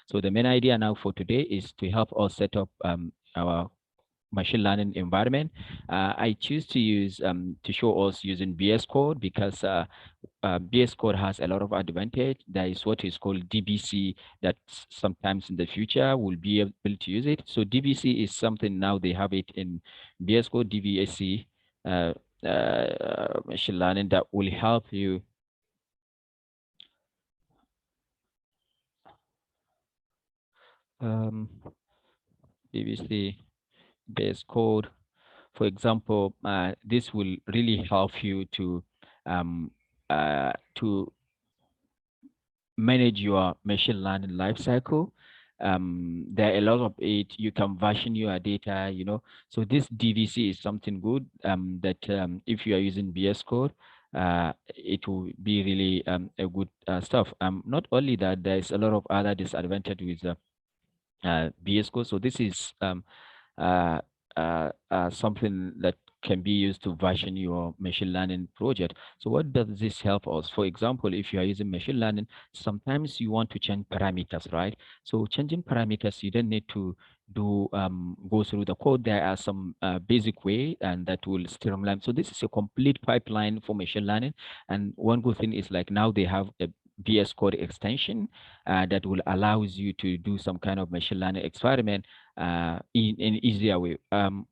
So the main idea now for today is to help us set up our machine learning environment. I choose to use to show us using VScode because VScode has a lot of advantage. There is what is called DBC that sometimes in the future we'll be able to use it. So DBC is something now they have it in VScode DBSC machine learning that will help you DBC base code. For example, this will really help you um, to manage your machine learning lifecycle. There are a lot of it. You can version your data, So this DVC is something good that if you are using VS Code, it will be really a good stuff. Not only that, there's a lot of other disadvantage with VS Code. So this is something that can be used to version your machine learning project. So what does this help us? For example, if you are using machine learning, sometimes you want to change parameters, right? So changing parameters, you don't need to go through the code. There are some basic way and that will streamline. So this is a complete pipeline for machine learning. And one good thing is like now they have a VS Code extension that will allows you to do some kind of machine learning experiment in an easier way.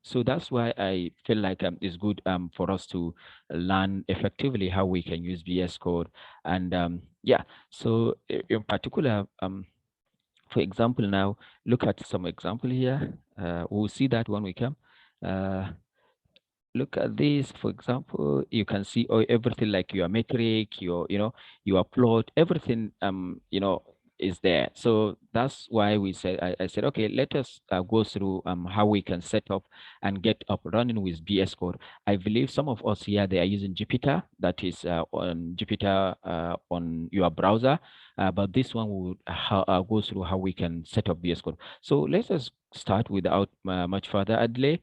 So that's why I feel like it's good for us to learn effectively how we can use VS Code. And yeah, so in particular, for example, now look at some example here. We'll see that when we come. Look at this, for example, you can see everything like your metric, your plot, everything, is there. So that's why we said, I said, okay, let us go through how we can set up and get up running with VS Code. I believe some of us here, they are using Jupyter, that is on Jupyter on your browser. But this one will go through how we can set up VS Code. So let us start without much further delay.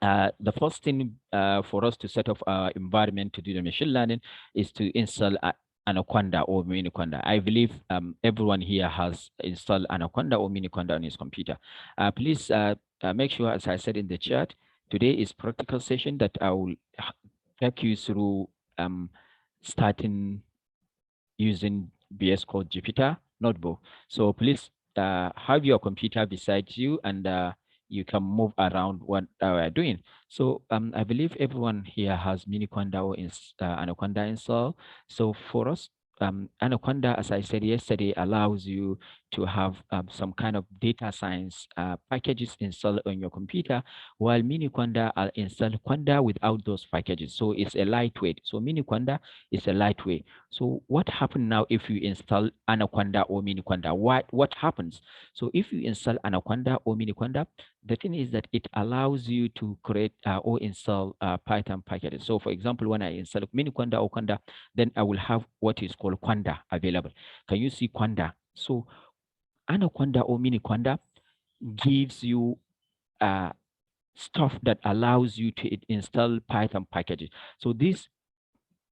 The first thing for us to set up our environment to do the machine learning is to install Anaconda or Miniconda. I believe everyone here has installed Anaconda or Miniconda on his computer. Please make sure, as I said in the chat, today is practical session that I will take you through starting using VS Code Jupyter notebook. So please have your computer beside you and you can move around what we're doing. So I believe everyone here has Miniconda or Anaconda installed. So for us, Anaconda, as I said yesterday, allows you to have some kind of data science packages installed on your computer, while Miniconda are installed Conda without those packages. So it's a lightweight. So Miniconda is a lightweight. So what happens now if you install Anaconda or Miniconda? What happens? So if you install Anaconda or Miniconda, the thing is that it allows you to create or install Python packages. So for example, when I install Miniconda or Conda, then I will have what is called Conda available. Can you see Conda? So Anaconda or Miniconda gives you stuff that allows you to install Python packages. So this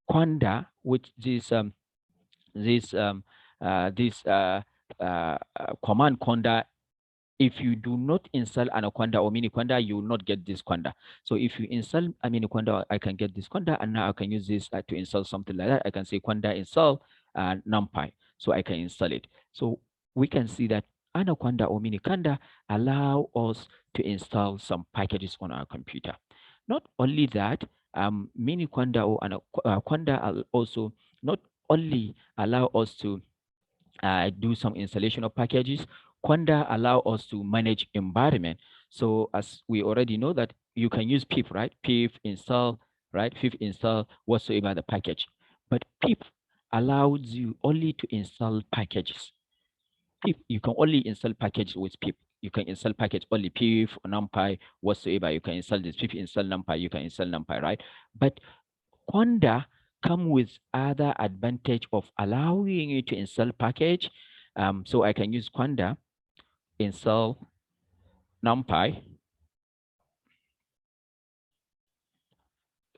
Conda, which this command Conda, if you do not install Anaconda or Miniconda, you will not get this Conda. So if you install a Miniconda, I can get this Conda, and now I can use this to install something like that. I can say Conda install NumPy, so I can install it. So we can see that Anaconda or Miniconda allow us to install some packages on our computer. Not only that, Miniconda or Conda also not only allow us to do some installation of packages, Conda allow us to manage environment. So as we already know that you can use pip, right? Pip install, right? Pip install whatsoever the package. But pip allows you only to install packages. Pip, you can only install package with pip. You can install package only pip, numpy, whatsoever. You can install this pip, install numpy, you can install numpy, right? But Conda come with other advantage of allowing you to install package. So I can use Conda, install NumPy,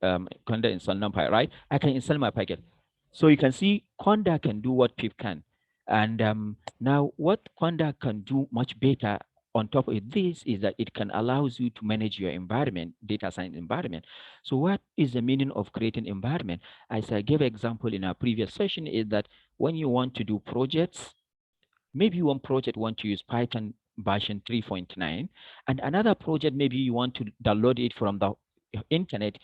Conda install NumPy, right? I can install my package. So you can see Conda can do what pip can. And now what Conda can do much better on top of this is that it can allows you to manage your environment, data science environment. So what is the meaning of creating environment? As I gave example in our previous session, is that when you want to do projects, maybe one project want to use Python version 3.9, and another project maybe you want to download it from the internet,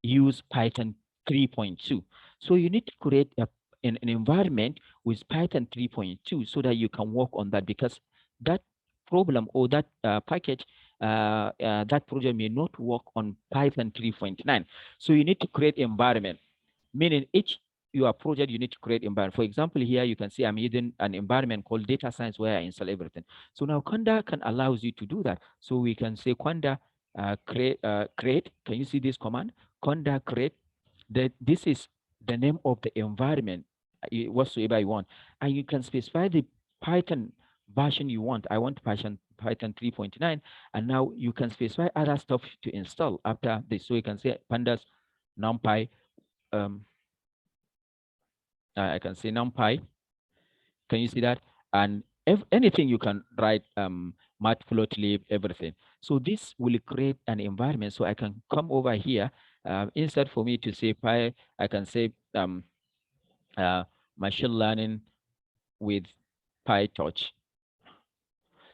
use Python 3.2. So you need to create an environment with Python 3.2 so that you can work on that, because that problem or that package, that project may not work on Python 3.9. So you need to create environment, meaning each your project, you need to create environment. For example, here you can see I'm using an environment called data science where I install everything. So now Conda can allows you to do that. So we can say Conda create. Can you see this command? Conda create. That this is the name of the environment, whatsoever you want, and you can specify the Python version you want. I want Python 3.9, and now you can specify other stuff to install after this. So you can say pandas numpy. Um, I can say numpy. Can you see that? And if anything you can write, matplotlib, everything. So this will create an environment. So I can come over here. Instead for me to say py, I can say machine learning with Pytorch.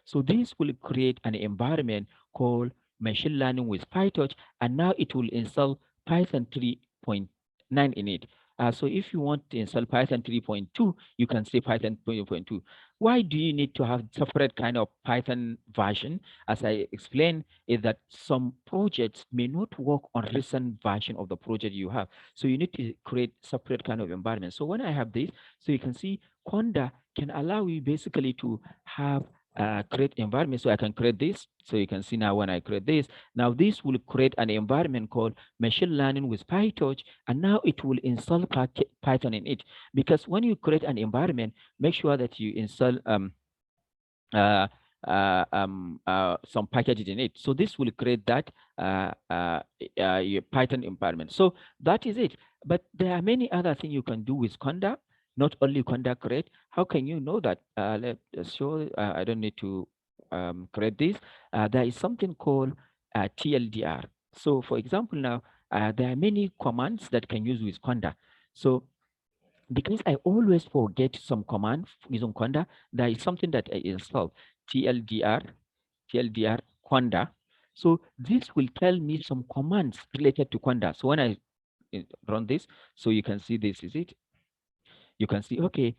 So this will create an environment called machine learning with Pytorch, and now it will install Python 3.9 in it. So if you want to install Python 3.2, you can say Python 3.2. Why do you need to have separate kind of Python version? As I explained, is that some projects may not work on recent version of the project you have. So you need to create separate kind of environment. So when I have this, so you can see Conda can allow you basically to have create environment. So I can create this. So you can see now when I create this, now this will create an environment called machine learning with PyTorch, and now it will install Python in it. Because when you create an environment, make sure that you install some packages in it. So this will create that your Python environment. So that is it. But there are many other things you can do with Conda, not only Conda create. How can you know that? Let's show. I don't need to create this. There is something called TLDR. So for example, now there are many commands that can use with Conda. So because I always forget some command using Conda, there is something that I install, TLDR Conda. So this will tell me some commands related to Conda. So when I run this, so you can see this is it. You can see, okay,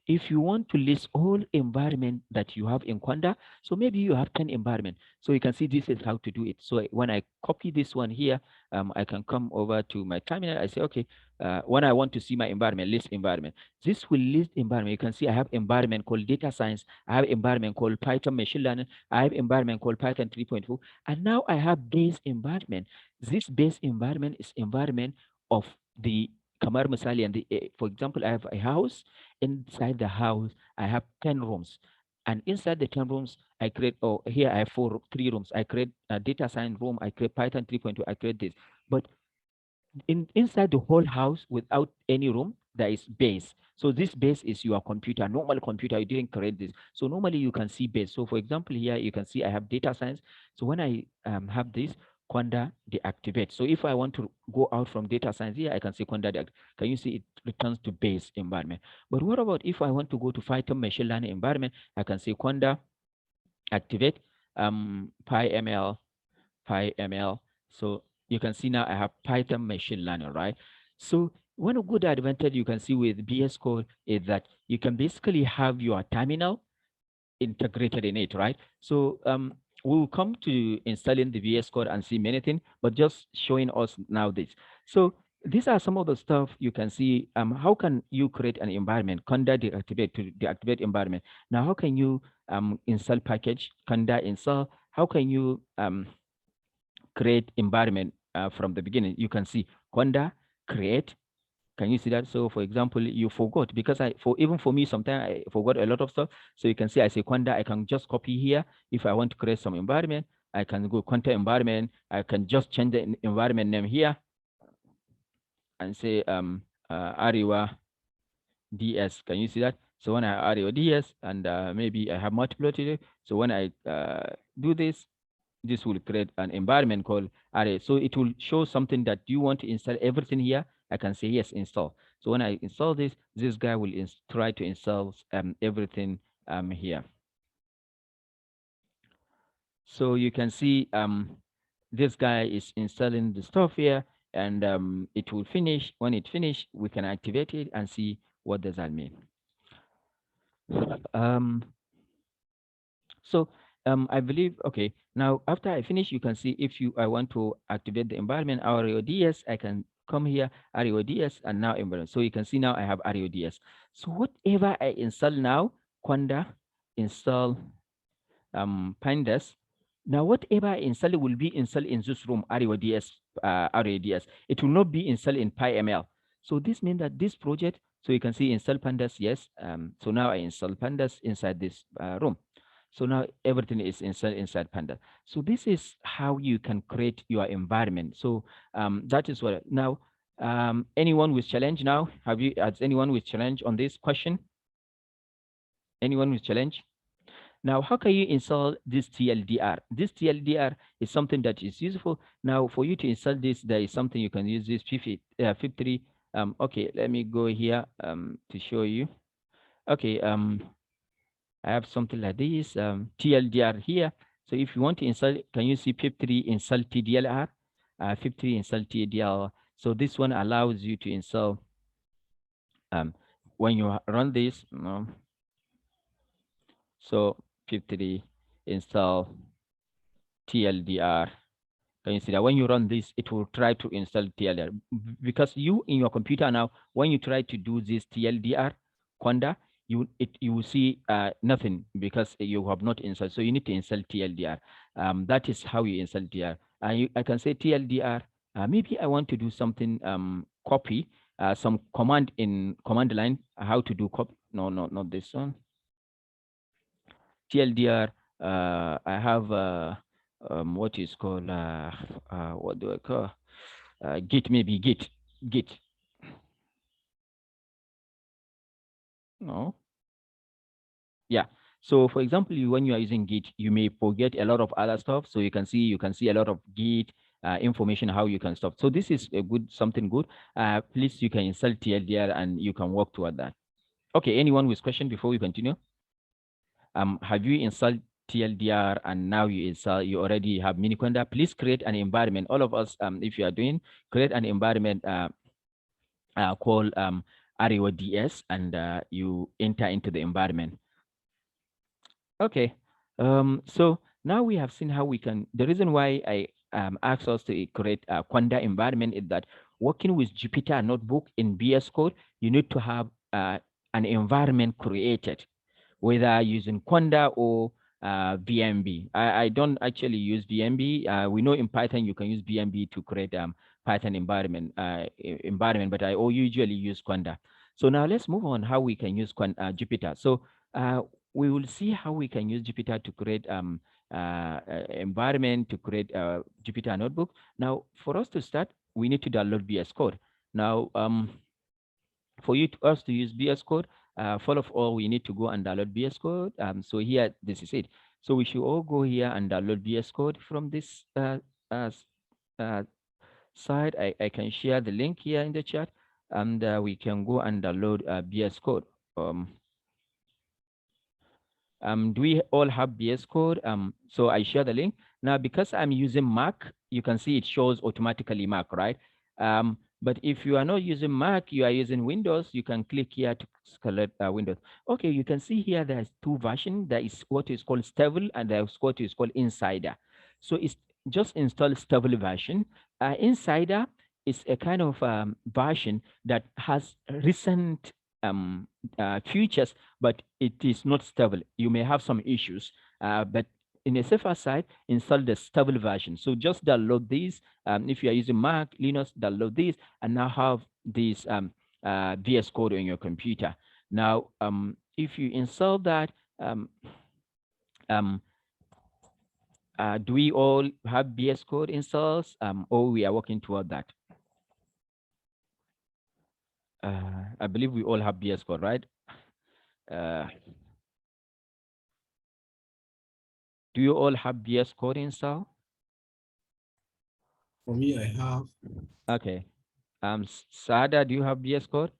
if you want to list all environment that you have in Conda, so maybe you have 10 environment. So you can see this is how to do it. So when I copy this one here, I can come over to my terminal. I say, okay, when I want to see my environment, list environment. This will list environment. You can see I have environment called data science. I have environment called Python machine learning. I have environment called Python 3.4. And now I have base environment. This base environment is environment of the Kamar Masali, and for example, I have a house. Inside the house, I have 10 rooms. And inside the 10 rooms, I create, oh, here I have 3 rooms. I create a data science room. I create Python 3.2. I create this. But inside the whole house, without any room, there is base. So this base is your computer, normal computer. You didn't create this. So normally you can see base. So for example, here you can see I have data science. So when I have this, Conda deactivate. So if I want to go out from data science here, I can say Conda deactivate. Can you see it returns to base environment? But what about if I want to go to Python machine learning environment? I can say Conda activate PyML. So you can see now I have Python machine learning, right? So one good advantage you can see with VScode is that you can basically have your terminal integrated in it, right? So we'll come to installing the VScode and see many things, but just showing us now this. So these are some of the stuff you can see. How can you create an environment? Conda deactivate to deactivate environment. Now, how can you install package? Conda install. How can you create environment from the beginning? You can see Conda create. Can you see that? So for example, you forgot, because even for me, sometimes I forgot a lot of stuff. So you can see I say Conda, I can just copy here. If I want to create some environment, I can go content environment. I can just change the environment name here and say Ariwa DS. Can you see that? So when I add ODS and maybe I have multiple today, so when I do this will create an environment called array. So it will show something that you want to install everything here. I can say yes, install. So when I install this guy will try to install everything here. So you can see this guy is installing the stuff here, and it will finish. When it finish, we can activate it and see what does that mean. Um, So I believe, okay, now after I finish, you can see if I want to activate the environment, RODS, I can come here, RODS, and now environment. So you can see now I have RODS. So whatever I install now, Conda, install pandas. Now, whatever I install will be installed in this room, RODS, RODS. It will not be installed in PyML. So this means that this project, so you can see install pandas, yes. So now I install pandas inside this room. So now everything is installed inside Panda. So this is how you can create your environment. So that is what now. Anyone with challenge now? Has anyone with challenge on this question? Anyone with challenge? Now, how can you install this TLDR? This TLDR is something that is useful. Now, for you to install this, there is something you can use this FIP3. Okay, let me go here to show you. Okay, I have something like this, TLDR here. So if you want to install, can you see PIP3 install TDLR? PIP3 install TDLR. So this one allows you to install, when you run this, so PIP3 install TLDR. Can you see that when you run this, it will try to install TLDR because you in your computer now, when you try to do this TLDR, Conda, you will see nothing because you have not installed. So you need to install TLDR. That is how you install TLDR. I can say TLDR. Maybe I want to do something copy some command in command line. How to do copy? No, not this one. TLDR. I have what is called what do I call Git, maybe Git. No. Yeah. So for example, when you are using Git, you may forget a lot of other stuff. So you can see a lot of Git information how you can stop. So this is a something good. Please, you can install TLDR and you can work toward that. Okay. Anyone with question before we continue? Have you installed TLDR and now you already have Miniconda? Please create an environment. All of us, if you are doing, create an environment called RODS and you enter into the environment. Okay. So now we have seen how we can, the reason why I asked us to create a Conda environment is that working with Jupyter Notebook in VScode, you need to have an environment created, whether using Conda or VMB. I don't actually use VMB. We know in Python you can use VMB to create Python environment, but I usually use Conda. So now let's move on how we can use Jupyter. So we will see how we can use Jupyter to create environment, to create a Jupyter notebook. Now, for us to start, we need to download VScode. Now, for us to use VScode, first of all, we need to go and download VScode. So here, this is it. So we should all go here and download VScode from this side. I can share the link here in the chat, and we can go and download VScode. Do we all have VScode? So I share the link. Now, because I'm using Mac, you can see it shows automatically Mac, right? But if you are not using Mac, you are using Windows, you can click here to select Windows. Okay, you can see here there's two versions. There is what is called stable and there's what is called insider. So it's just install stable version. Insider is a kind of version that has recent features, but it is not stable. You may have some issues, but in a safer side, install the stable version. So just download these. If you are using Mac, Linux, download these, and now have this VS Code on your computer. Now, if you install that, do we all have VS Code installs, or we are working toward that? I believe we all have VS Code, right? Uh, do you all have VS Code installed? For me, I have. Okay. Sada, do you have VS Code?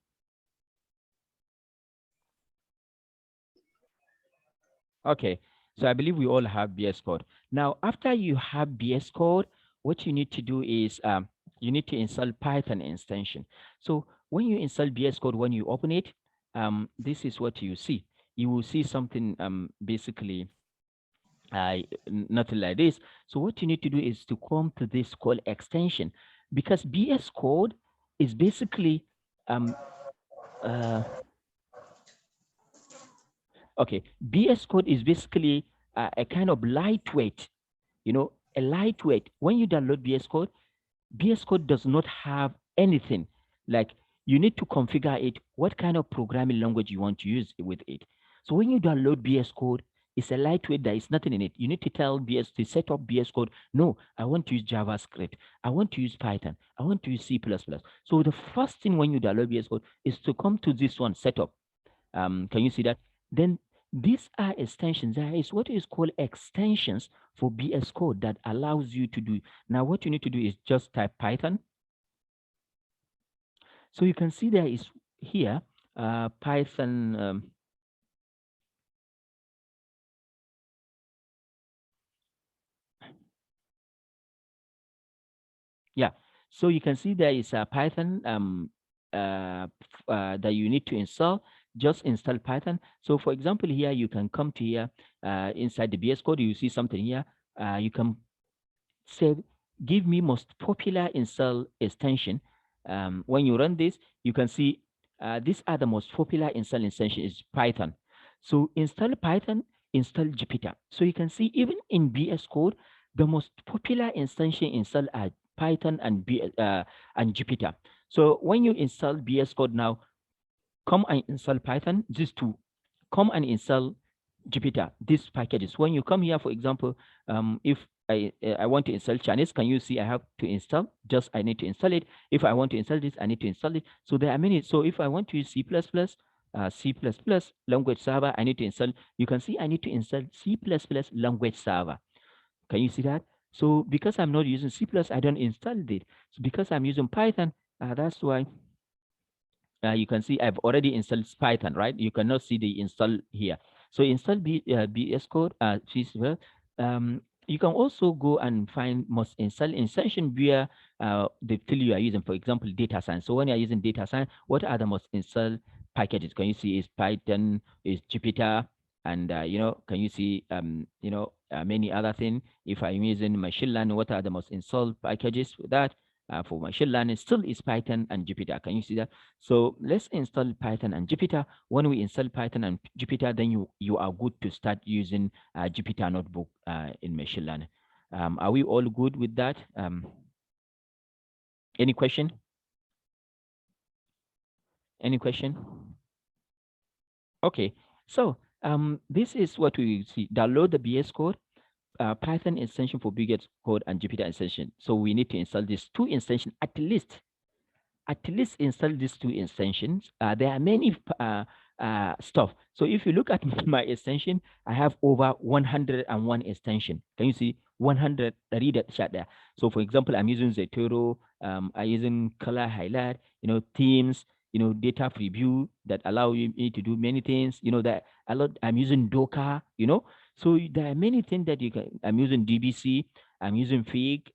Okay. So I believe we all have VS Code. Now, after you have VS Code, what you need to do is you need to install Python extension. So when you install VS Code, when you open it, this is what you see. You will see something basically nothing like this. So what you need to do is to come to this called extension, because VS Code is basically um uh okay, VS Code is basically a kind of lightweight, a lightweight. When you download VS Code does not have anything. Like, you need to configure it, what kind of programming language you want to use with it. So when you download VS Code, it's a lightweight, there is nothing in it. You need to tell VS to set up VS Code. No, I want to use JavaScript. I want to use Python. I want to use C++. So the first thing when you download VS Code is to come to this one, setup. Can you see that? Then these are extensions. There is what is called extensions for VS Code that allows you to do. Now, what you need to do is just type Python. So you can see there is here Python. Yeah. So you can see there is a Python that you need to install. Just install Python. So for example, here you can come to here inside the VS Code. You see something here. You can say, give me most popular install extension. When you run this, you can see these are the most popular install extension is Python. So install Python, install Jupyter. So you can see even in VS Code, the most popular extension install are Python and Jupyter. So when you install VS Code now, come and install Python, these two. Come and install Jupyter, these packages. When you come here, for example, if I want to install Chinese, can you see I have to install? Just I need to install it. If I want to install this, I need to install it. So there are many. So if I want to use C++ language server, I need to install. You can see I need to install C++ language server. Can you see that? So because I'm not using C++, I don't install it. So because I'm using Python, that's why you can see I've already installed Python, right? You cannot see the install here. So install VS Code, you can also go and find most install extension via the tool you are using, for example, data science. So when you're using data science, what are the most installed packages? Can you see is Python, is Jupyter, and can you see many other things? If I'm using machine learning, what are the most installed packages for that? For machine learning, still is Python and Jupyter. Can you see that? So let's install Python and Jupyter. When we install Python and Jupyter, then you are good to start using Jupyter Notebook in machine learning. Are we all good with that? Any question? Any question? Okay. So this is what we see. Download the VS Code, Python extension for VS Code, and Jupyter extension. So we need to install these two extensions at least install these two extensions. There are many stuff. So if you look at my extension, I have over 101 extension. Can you see 100? Read that chat there. So for example, I'm using Zotero, I'm using color highlight, themes, data preview that allow me to do many things. That a lot. I'm using Docker. So there are many things that you can. I'm using DBC. I'm using Fig.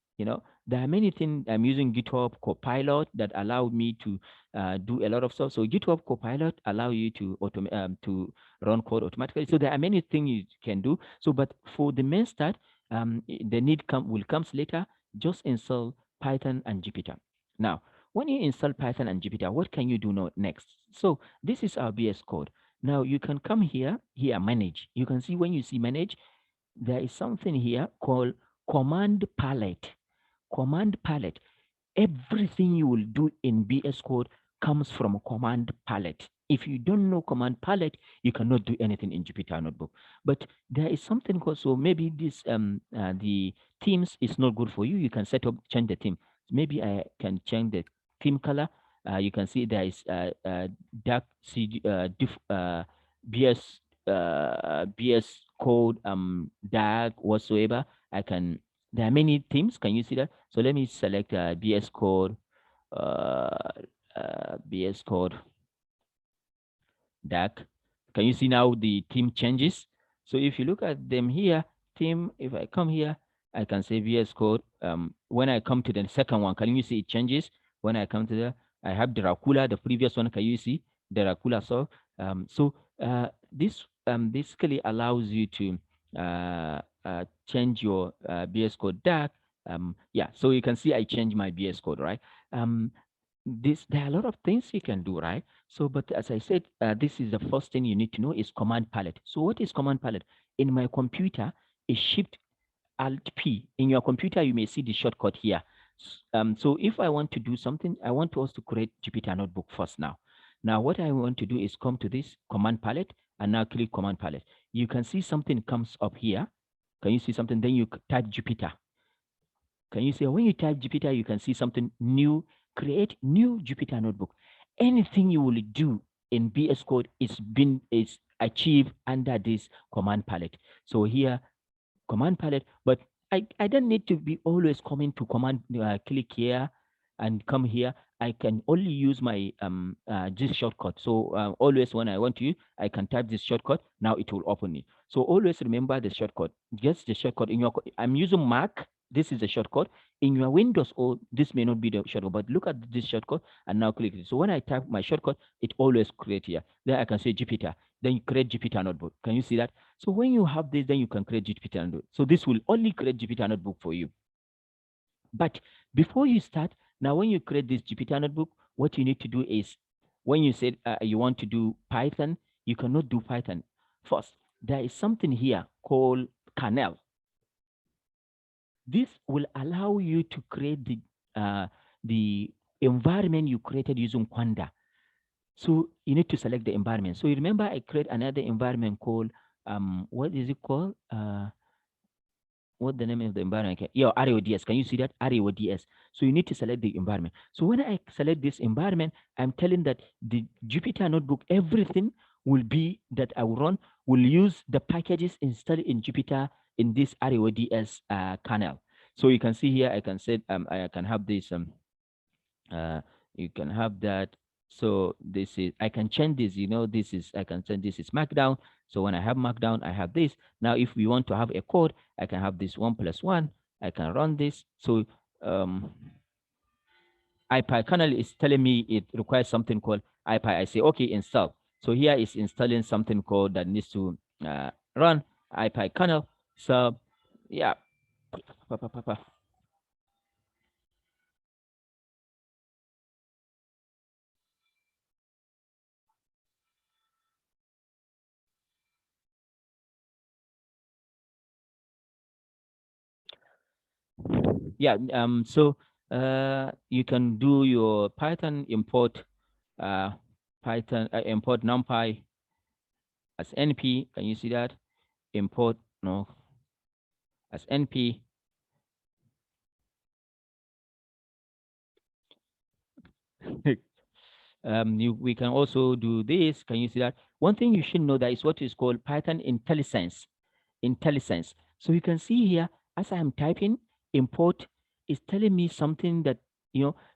There are many things. I'm using GitHub Copilot that allow me to do a lot of stuff. So GitHub Copilot allow you to to run code automatically. So there are many things you can do. So, but for the main start, the need will comes later. Just install Python and Jupyter. Now, when you install Python and Jupyter, what can you do now next? So this is our VS Code. Now you can come here, manage. You can see when you see manage, there is something here called command palette. Command palette. Everything you will do in VS Code comes from a command palette. If you don't know command palette, you cannot do anything in Jupyter Notebook. But there is something called, so maybe this the themes is not good for you. You can set up, change the theme. Maybe I can change the theme color. You can see there is dark VScode DAG whatsoever. There are many themes. Can you see that? So let me select VScode VScode DAG. Can you see now the theme changes? So if you look at them here, theme, if I come here, I can say VScode. When I come to the second one, can you see it changes? When I come to the, I have Dracula, the previous one, can you see Dracula? This basically allows you to change your VScode DAG. Yeah, so you can see I changed my VScode, right? There are a lot of things you can do, right? So, but as I said, this is the first thing you need to know is command palette. So what is command palette? In my computer, is Shift Alt P. In your computer, you may see the shortcut here. So if I want to do something, I want us to create Jupyter Notebook first now. Now, what I want to do is come to this command palette and now click command palette. You can see something comes up here. Can you see something? Then you type Jupyter. Can you see when you type Jupyter, you can see something new, create new Jupyter notebook. Anything you will do in VS Code is achieved under this command palette. So here, command palette, but I don't need to be always coming to command, click here and come here. I can only use my this shortcut. So always when I want to, I can type this shortcut. Now it will open it. So always remember the shortcut. Just the shortcut in your. I'm using Mac. This is a shortcut in your Windows. Or this may not be the shortcut, but look at this shortcut and now click it. So when I type my shortcut, it always create here. Then I can say Jupyter. Then you create Jupyter notebook. Can you see that? So when you have this, then you can create Jupyter notebook. So this will only create Jupyter notebook for you. But before you start, now when you create this Jupyter notebook, what you need to do is, when you said you want to do Python, you cannot do Python first. There is something here called kernel. This will allow you to create the environment you created using Conda. So you need to select the environment. So you remember I create another environment called what is it called? What the name of the environment? Yeah, RODS. Can you see that? RODS. So you need to select the environment. So when I select this environment, I'm telling that the Jupyter notebook, everything will be that I will run, will use the packages installed in Jupyter in this RODS kernel. So you can see here, I can set, I can have this, you can have that. So this is, I can change this, this is, I can send this is Markdown. So when I have Markdown, I have this. Now, if we want to have a code, I can have this 1+1. I can run this. So IPy is telling me it requires something called IPy. I say, okay, install. So here is installing something called that needs to run IPy. So yeah. Yeah, so you can do your Python import import NumPy as NP. Can you see that? Import no as NP. We can also do this. Can you see that? One thing you should know that is what is called Python IntelliSense. IntelliSense. So you can see here, as I am typing, import is telling me something that,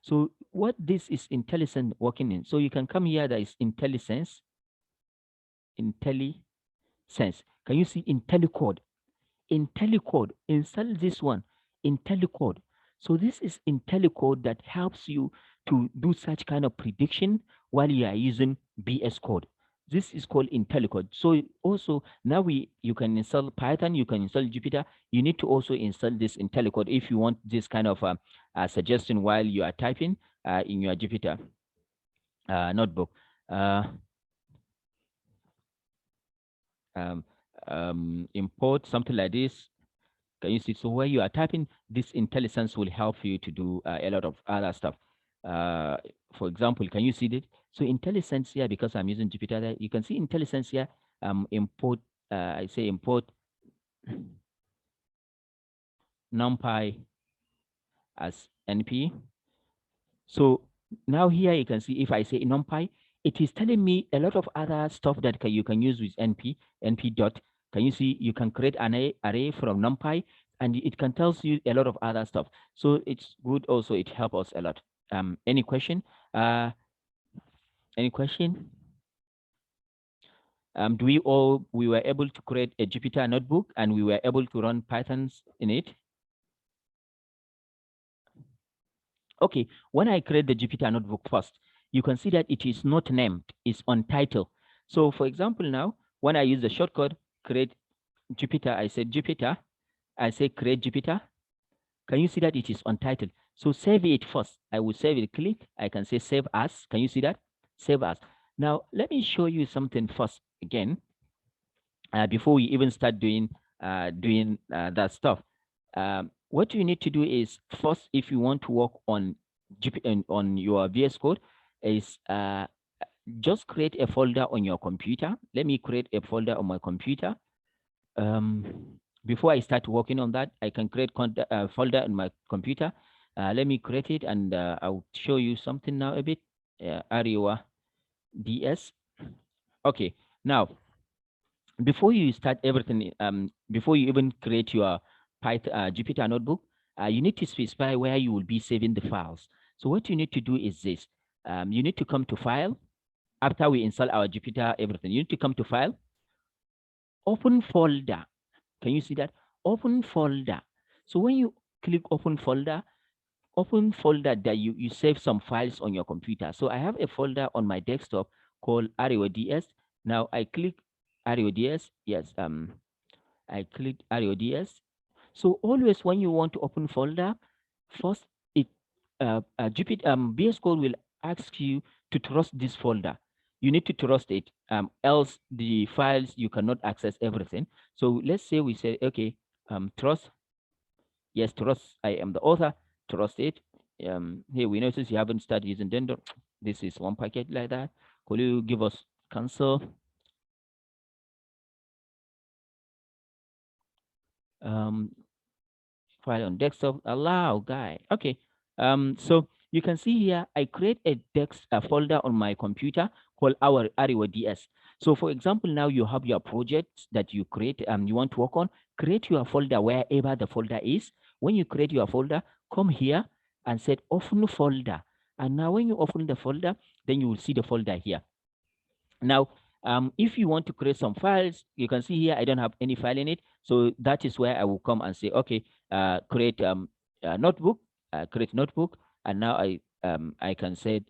so what this is IntelliSense working in. So you can come here, that is IntelliSense. IntelliSense. Can you see IntelliCode? IntelliCode, install this one, IntelliCode. So this is IntelliCode that helps you to do such kind of prediction while you are using VS Code. This is called IntelliCode. So also now you can install Python, you can install Jupyter. You need to also install this IntelliCode if you want this kind of suggestion while you are typing in your Jupyter notebook. Import something like this. Can you see? So where you are typing, this IntelliSense will help you to do a lot of other stuff. For example, can you see it? So IntelliSense here, because I'm using Jupyter, you can see IntelliSense here. Import. I say import NumPy as NP. So now here you can see if I say NumPy, it is telling me a lot of other stuff that you can use with np dot. Can you see you can create an array from NumPy, and it can tells you a lot of other stuff. So it's good also, it helps us a lot. Any question? Any question? We were able to create a Jupyter notebook, and we were able to run Pythons in it. Okay, when I create the Jupyter notebook first, you can see that it is not named, it's untitled. So for example, now, when I use the shortcut, create Jupyter, I said Jupyter, I say create Jupyter. Can you see that it is untitled? So save it first. I will save it, click, I can say save as. Can you see that? Save as. Now, let me show you something first again, before we even start doing that stuff. What you need to do is first, if you want to work on your VScode, is just create a folder on your computer. Let me create a folder on my computer. Before I start working on that, I can create a folder on my computer. Let me create it, and I'll show you something now a bit. Ariwa DS. Okay, now before you start everything, before you even create your Jupyter notebook, you need to specify where you will be saving the files. So what you need to do is this. You need to come to File. After we install our Jupyter, everything, you need to come to File, Open Folder. Can you see that? Open Folder. So when you click Open Folder that you save some files on your computer. So I have a folder on my desktop called RODS. Now I click RODS. Yes, I click RODS. So always when you want to open folder, first VScode will ask you to trust this folder. You need to trust it, else the files you cannot access everything. So let's say we say, okay, trust. Yes, trust. I am the author. Trust it. Here we notice you haven't started using Dendro. This is one package like that. Could you give us cancel? File on desktop, allow guy. Okay. So you can see here, I create a folder on my computer called our RODS. So for example, now you have your projects that you create, you want to work on, create your folder wherever the folder is. When you create your folder, come here and set open folder. And now when you open the folder, then you will see the folder here. Now, if you want to create some files, you can see here, I don't have any file in it. So that is where I will come and say, okay, create notebook, create notebook. And now I can say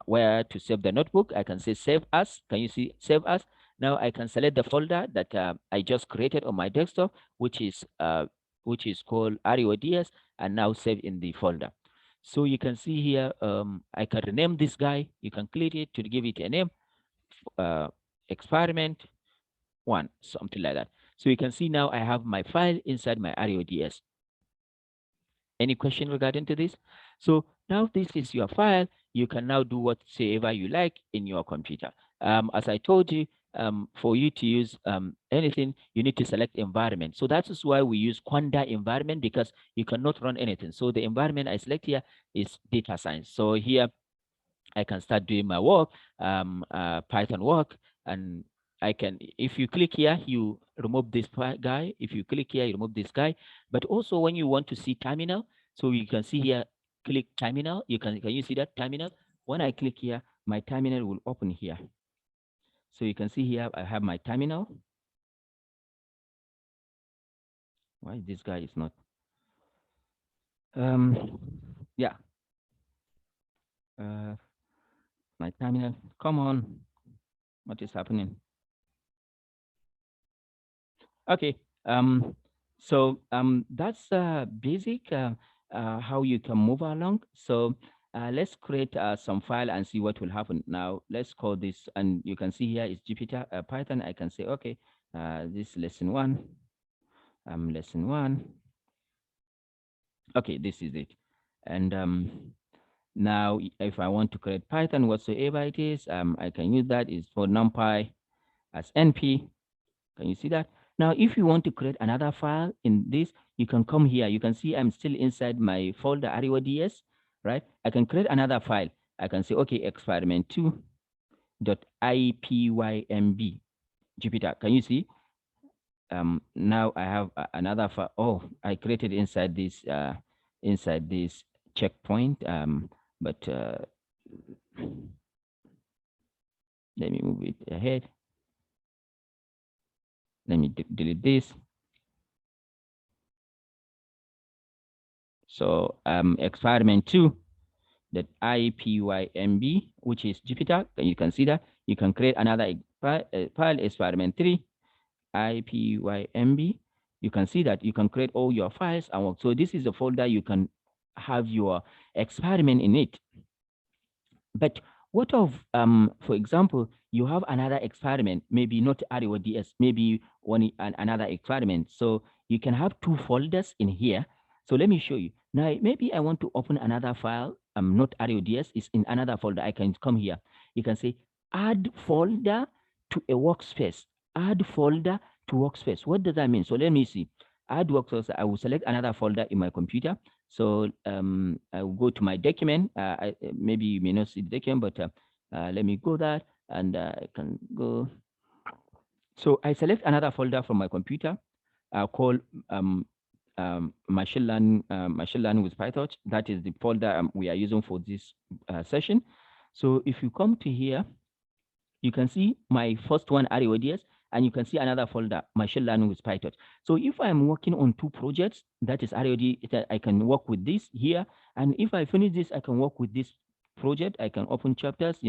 where to save the notebook. I can say save as. Can you see save as? Now I can select the folder that I just created on my desktop, which is called RODS, and now save in the folder. So you can see here, I can rename this guy. You can click it to give it a name. Experiment 1, something like that. So you can see now I have my file inside my RODS. Any question regarding to this? So now this is your file. You can now do whatsoever you like in your computer. As I told you, for you to use anything, you need to select environment. So that is why we use Conda environment, because you cannot run anything. So the environment I select here is data science. So here I can start doing my work, Python work, and I can, if you click here, you remove this guy. If you click here, you remove this guy. But also when you want to see terminal, so you can see here, click terminal. Can you see that terminal? When I click here, my terminal will open here. So you can see here, I have my terminal. Why this guy is not? Yeah. My terminal, come on. What is happening? Okay. So that's basic how you can move along. So let's create some file and see what will happen. Now let's call this, and you can see here is Jupyter Python. I can say, okay, this lesson 1, lesson 1. Okay, this is it. And now if I want to create Python whatsoever it is, I can use that. Is for NumPy as NP. Can you see that? Now, if you want to create another file in this, you can come here. You can see I'm still inside my folder RODS, right? I can create another file. I can say, okay, experiment 2. .ipymb Jupyter. Can you see? Now I have another file. Oh, I created inside this checkpoint. But let me move it ahead. Let me delete this. So experiment 2, that ipymb, which is Jupyter. You can see that you can create another file, experiment 3, ipymb. You can see that you can create all your files and work. So this is a folder you can have your experiment in it. But what of, for example, you have another experiment, maybe not RODS, maybe another experiment. So you can have 2 folders in here. So let me show you. Now, maybe I want to open another file, not RODS, is in another folder. I can come here. You can say, add folder to a workspace. Add folder to workspace. What does that mean? So let me see. Add workspace. I will select another folder in my computer. So I will go to my document. Maybe you may not see the document, but let me go there and I can go. So I select another folder from my computer called machine learning with Pytorch. That is the folder we are using for this session. So if you come to here, you can see my first one, RODS, and you can see another folder, machine learning with Pytorch. So if I'm working on 2 projects, that is ROD, I can work with this here. And if I finish this, I can work with this project. I can open chapters,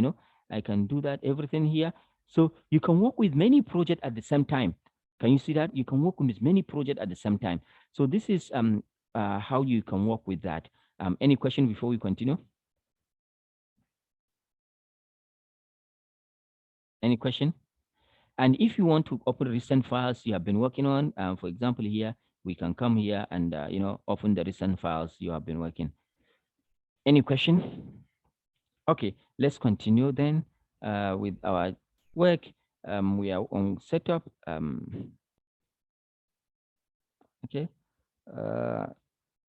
I can do that, everything here. So you can work with many projects at the same time. Can you see that? You can work with many projects at the same time. So this is how you can work with that. Any question before we continue? Any question? And if you want to open recent files you have been working on, for example, here, we can come here and, open the recent files you have been working. Any question? Okay, let's continue then with our work. We are on setup. Okay,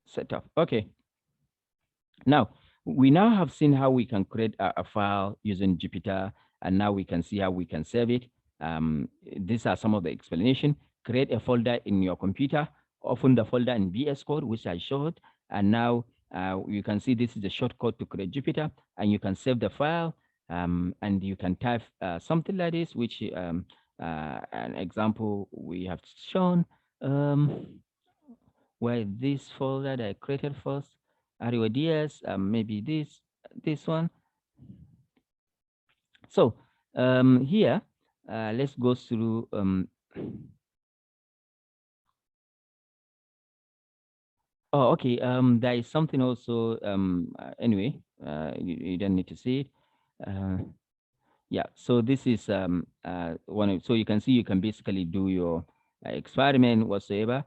setup. Okay. Now, we now have seen how we can create a file using Jupyter, and now we can see how we can save it. These are some of the explanation. Create a folder in your computer, open the folder in VScode, which I showed, and now you can see this is the shortcut to create Jupyter, and you can save the file, and you can type something like this, which an example we have shown, where this folder that I created first, RODS, maybe this one. So here, let's go through. Oh, okay. There is something also. Anyway, you don't need to see it. Yeah. So this is one. So you can see you can basically do your experiment whatsoever.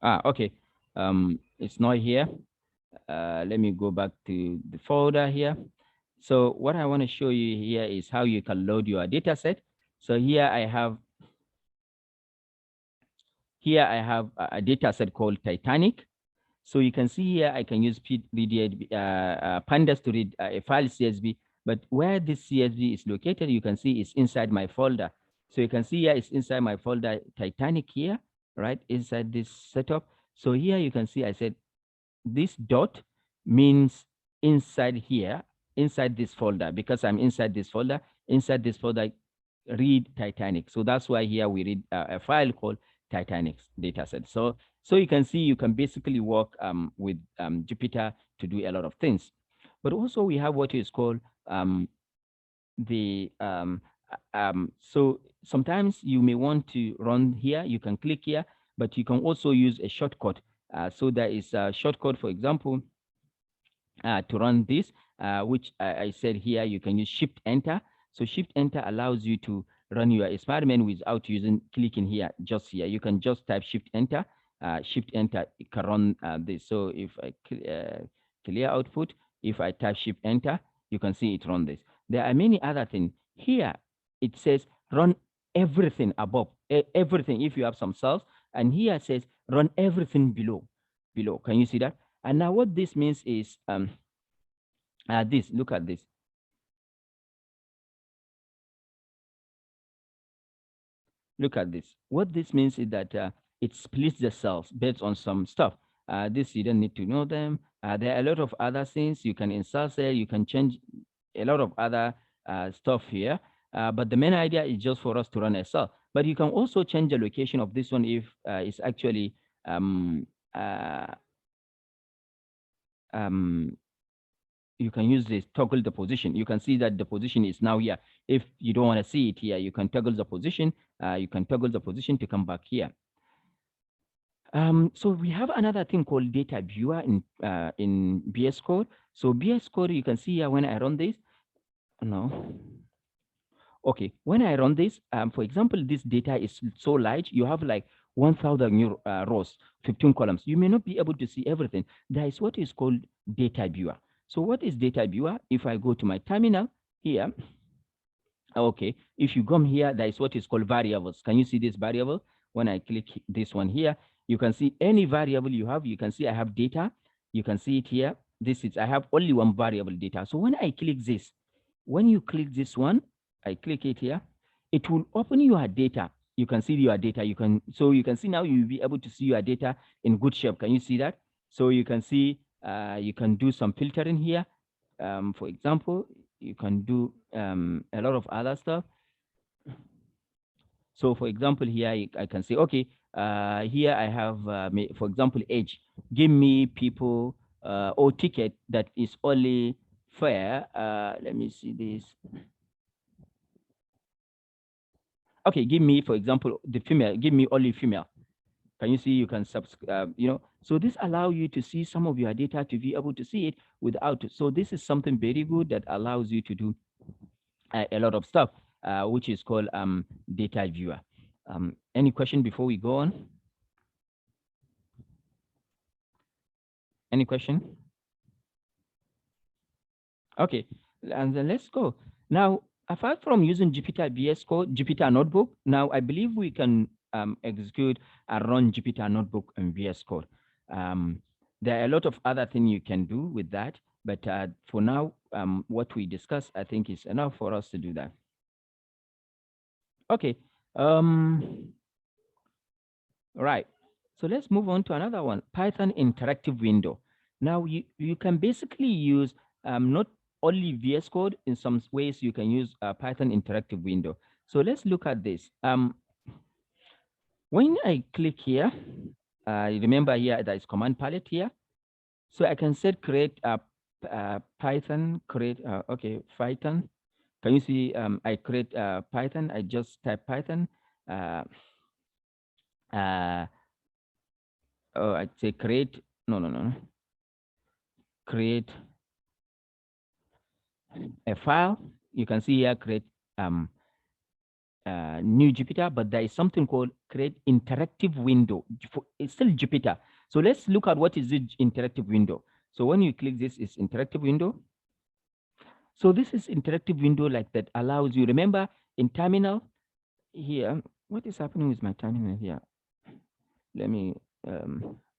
Okay. It's not here. Let me go back to the folder here. So what I want to show you here is how you can load your data set. So here I have a data set called Titanic. So you can see here I can use pandas to read a file CSV, but where this CSV is located, you can see it's inside my folder. So you can see here it's inside my folder Titanic here, right, inside this setup. So here you can see I said this dot means inside here, inside this folder, because I'm inside this folder, read Titanic. So that's why here we read a file called Titanic dataset. So you can see you can basically work with Jupyter to do a lot of things. But also we have what is called so sometimes you may want to run here, you can click here, but you can also use a shortcut. So there is a shortcut, for example, to run this, which I said here, you can use Shift Enter. So Shift Enter allows you to run your experiment without clicking here, just here. You can just type Shift Enter. Shift Enter, it can run this. So if I clear output, if I type Shift Enter, you can see it run this. There are many other things. Here, it says run everything above, everything if you have some cells. And here it says run everything below. Can you see that? And now what this means is Look at this. Look at this. What this means is that it splits the cells based on some stuff. This, you don't need to know them. There are a lot of other things. You can insert cell, you can change a lot of other stuff here. But the main idea is just for us to run a cell. But you can also change the location of this one if it's actually uh, um, you can use this toggle the position. You can see that the position is now here. If you don't want to see it here, you can toggle the position. You can toggle the position to come back here. So we have another thing called data viewer in VScode. So VScode, you can see here when I run this. No. Okay, when I run this, for example, this data is so large, you have like 1,000 rows, 15 columns. You may not be able to see everything. There is what is called data viewer. So what is data viewer? If I go to my terminal here, okay, if you come here, there is what is called variables. Can you see this variable? When I click this one here, you can see any variable you have. You can see I have data. You can see it here. I have only one variable data. So when I click this, when you click this one, I click it here, it will open your data. You can see your data. You can see now you'll be able to see your data in good shape. Can you see that? So you can see you can do some filtering here. For example, you can do a lot of other stuff. So for example, here I can say, okay, here I have, for example, age. Give me people or ticket that is only fair. Let me see this. Okay, give me, for example, the female. Give me only female. Can you see? You can subscribe. So this allows you to see some of your data to be able to see it without. So this is something very good that allows you to do a lot of stuff, which is called data viewer. Any question before we go on? Any question? Okay, and then let's go. Now, apart from using Jupyter VScode, Jupyter Notebook, now I believe we can execute and run Jupyter Notebook and VScode. There are a lot of other things you can do with that, but for now, what we discussed, I think is enough for us to do that. Okay. Right. So let's move on to another one, Python interactive window. Now you can basically use not only VS Code, in some ways you can use Python interactive window. So let's look at this. When I click here, remember here there is command palette here. So I can set create Python, create, okay, Python. Can you see I create Python, I just type Python. Oh, I'd say create, no. Create a file. You can see here, create new Jupyter, but there is something called create interactive window. It's still Jupyter. So let's look at what is the interactive window. So when you click this, is interactive window. So this is interactive window like that allows you, remember in terminal here, what is happening with my terminal here? Let me,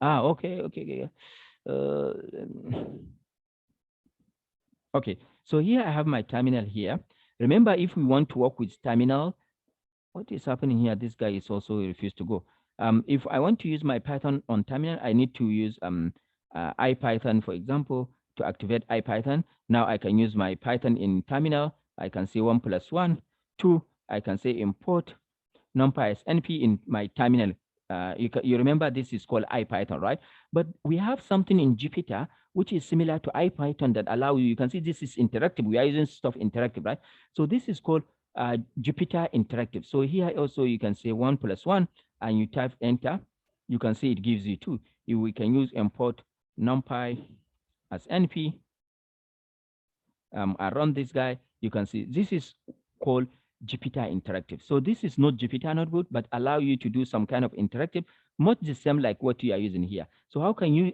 okay. Okay, so here I have my terminal here. Remember, if we want to work with terminal, what is happening here? This guy is also refused to go. If I want to use my Python on terminal, I need to use IPython, for example, to activate IPython. Now I can use my Python in terminal. I can say 1 + 1, 2. I can say import numpy as np in my terminal. You remember this is called IPython, right? But we have something in Jupyter which is similar to IPython that allow you can see this is interactive. We are using stuff interactive, right? So this is called Jupyter interactive. So here also you can say 1 + 1 and you type enter. You can see it gives you 2. We can use import numpy as np. I run this guy. You can see this is called Jupyter Interactive. So this is not Jupyter Notebook, but allow you to do some kind of interactive, much the same like what you are using here. So how can you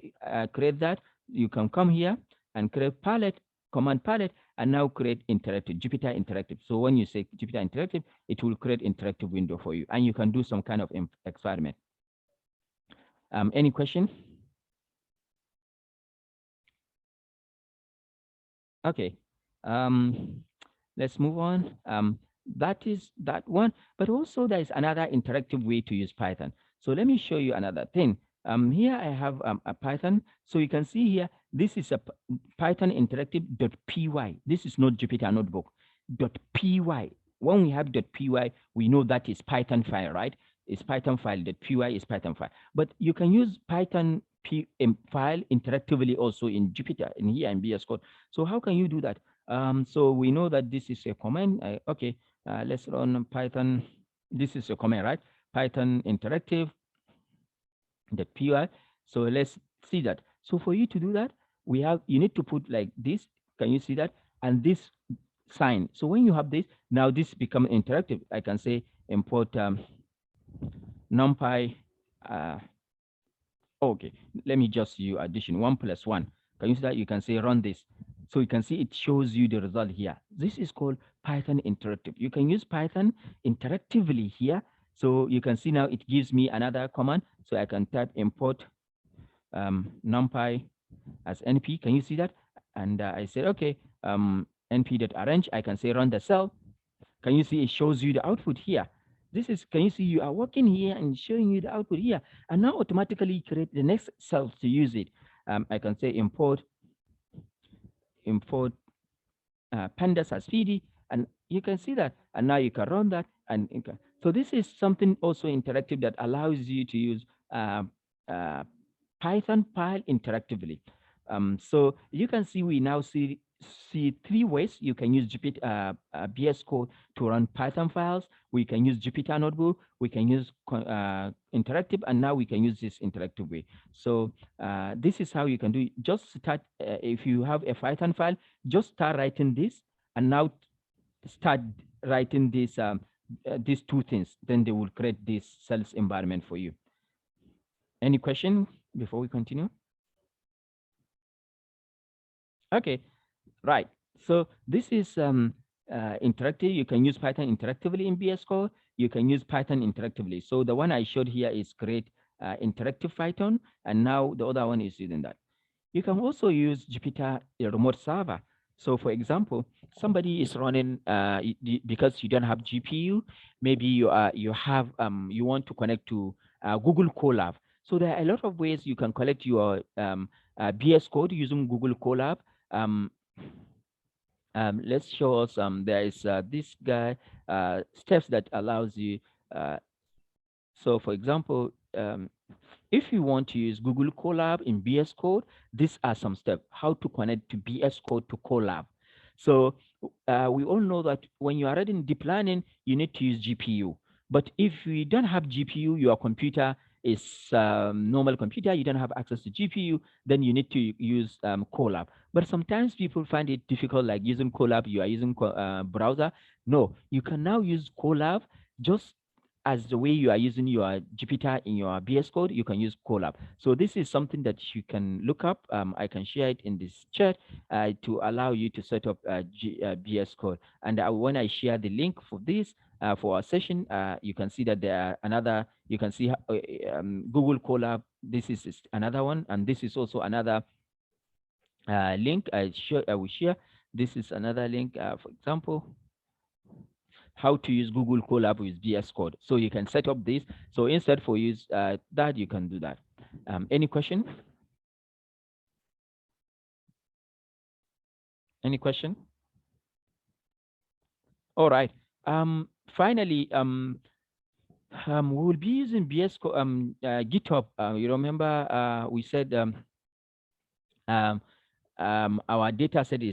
create that? You can come here and create palette, command palette, and now create interactive, Jupyter Interactive. So when you say Jupyter Interactive, it will create interactive window for you, and you can do some kind of experiment. Any question? Okay. Let's move on. That is that one, but also there is another interactive way to use Python. So let me show you another thing. Here I have a Python. So you can see here, this is a Python interactive.py. This is not Jupyter notebook. .py. When we have .py, we know that is Python file, right? It's Python file. .py is Python file. But you can use Python file interactively also in Jupyter, in here in VScode. So how can you do that? So we know that this is a command. Okay, let's run Python. This is a command, right? Python interactive .py. So let's see that. So for you to do that, you need to put like this. Can you see that? And this sign. So when you have this, now this become interactive. I can say import numpy. Okay, let me just use addition 1 + 1. Can you see that? You can say run this. So you can see it shows you the result here. This is called Python interactive. You can use Python interactively here. So you can see now it gives me another command. So I can type import numpy as np. Can you see that? And I said, okay, np.arrange. I can say run the cell. Can you see it shows you the output here? This is, can you see you are working here and showing you the output here, and now automatically create the next cell to use it. I can say import pandas as PD, and you can see that, and now you can run that, and so this is something also interactive that allows you to use Python file interactively. So you can see we now see 3 ways you can use Jupyter VScode to run Python files. We can use Jupyter Notebook. We can use interactive, and now we can use this interactive way. So this is how you can do it. Just start if you have a Python file, just start writing this, and now start writing this these 2 things. Then they will create this cells environment for you. Any question before we continue? Okay, right. So this is interactive. You can use Python interactively in VScode. You can use Python interactively. So the one I showed here is create interactive Python, and now the other one is using that. You can also use Jupyter remote server. So for example, somebody is running because you don't have GPU, maybe you have you want to connect to Google Colab. So there are a lot of ways you can collect your VScode using Google Colab. Let's show us. There is this guy steps that allows you. So for example, if you want to use Google Colab in VScode, these are some steps how to connect to VScode to Colab. So we all know that when you are writing deep learning, you need to use GPU. But if you don't have GPU, your computer is normal computer, you don't have access to GPU, then you need to use Colab. But sometimes people find it difficult, like using Colab, you are using browser. No, you can now use Colab just as the way you are using your Jupyter in your VScode, you can use Colab. So this is something that you can look up. I can share it in this chat to allow you to set up VScode. And when I share the link for this, for our session, you can see that there are another, you can see Google Colab. This is another one. And this is also another link I will share. This is another link, for example, how to use Google Colab with VScode. So you can set up this. So instead for use that, you can do that. Any question? Any question? All right. Finally, we will be using VScode, GitHub. You remember we said our data set is